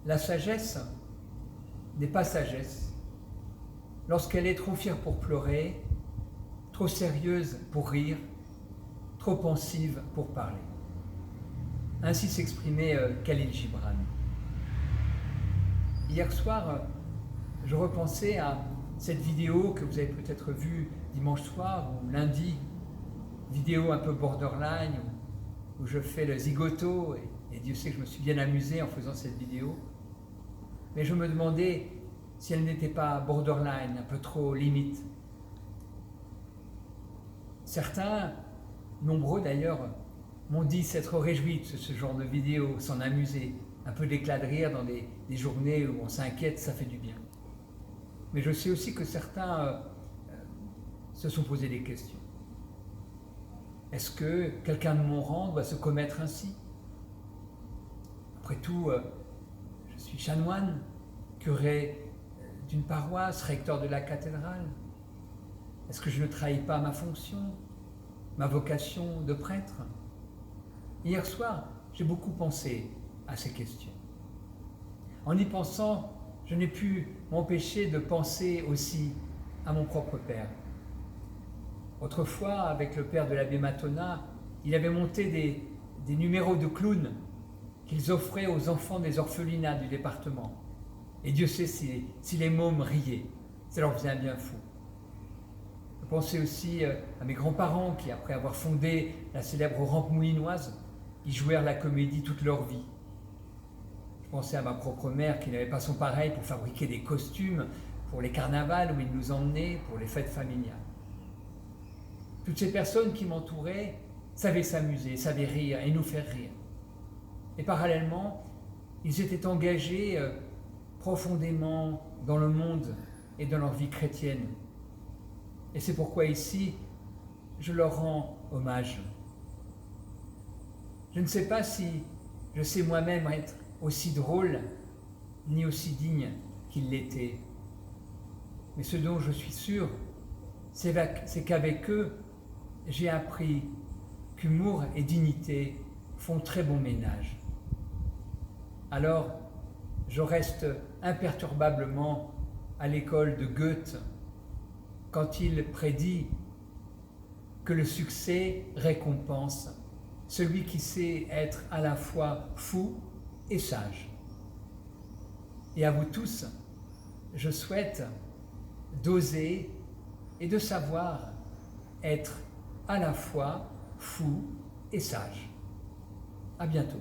La sagesse n'est pas sagesse lorsqu'elle est trop fière pour pleurer, trop sérieuse pour rire, trop pensive pour parler. Ainsi s'exprimait Khalil Gibran. Hier soir, je repensais à cette vidéo que vous avez peut-être vue dimanche soir ou lundi, vidéo un peu borderline, où je fais le zigoto, et Dieu sait que je me suis bien amusé en faisant cette vidéo. Mais je me demandais si elle n'était pas borderline, un peu trop limite. Certains, nombreux d'ailleurs, m'ont dit s'être réjouis de ce genre de vidéo, s'en amuser, un peu d'éclat de rire dans des journées où on s'inquiète, ça fait du bien. Mais je sais aussi que certains se sont posé des questions. Est-ce que quelqu'un de mon rang doit se commettre ainsi? Après tout, je suis chanoine, curé d'une paroisse, recteur de la cathédrale. Est-ce que je ne trahis pas ma fonction, ma vocation de prêtre? Hier soir, j'ai beaucoup pensé à ces questions. En y pensant, je n'ai pu m'empêcher de penser aussi à mon propre père. Autrefois, avec le père de l'abbé Matona, il avait monté des numéros de clowns qu'ils offraient aux enfants des orphelinats du département. Et Dieu sait si les mômes riaient, ça leur faisait un bien fou. Je pensais aussi à mes grands-parents qui, après avoir fondé la célèbre rampe moulinoise, y jouèrent la comédie toute leur vie. Je pensais à ma propre mère qui n'avait pas son pareil pour fabriquer des costumes pour les carnavals où il nous emmenait pour les fêtes familiales. Toutes ces personnes qui m'entouraient savaient s'amuser, savaient rire et nous faire rire. Et parallèlement, ils étaient engagés profondément dans le monde et dans leur vie chrétienne. Et c'est pourquoi ici, je leur rends hommage. Je ne sais pas si je sais moi-même être aussi drôle ni aussi digne qu'ils l'étaient. Mais ce dont je suis sûr, c'est qu'avec eux, j'ai appris qu'humour et dignité font très bon ménage. Alors, je reste imperturbablement à l'école de Goethe quand il prédit que le succès récompense celui qui sait être à la fois fou et sage. Et à vous tous, je souhaite d'oser et de savoir être à la fois fou et sage. À bientôt.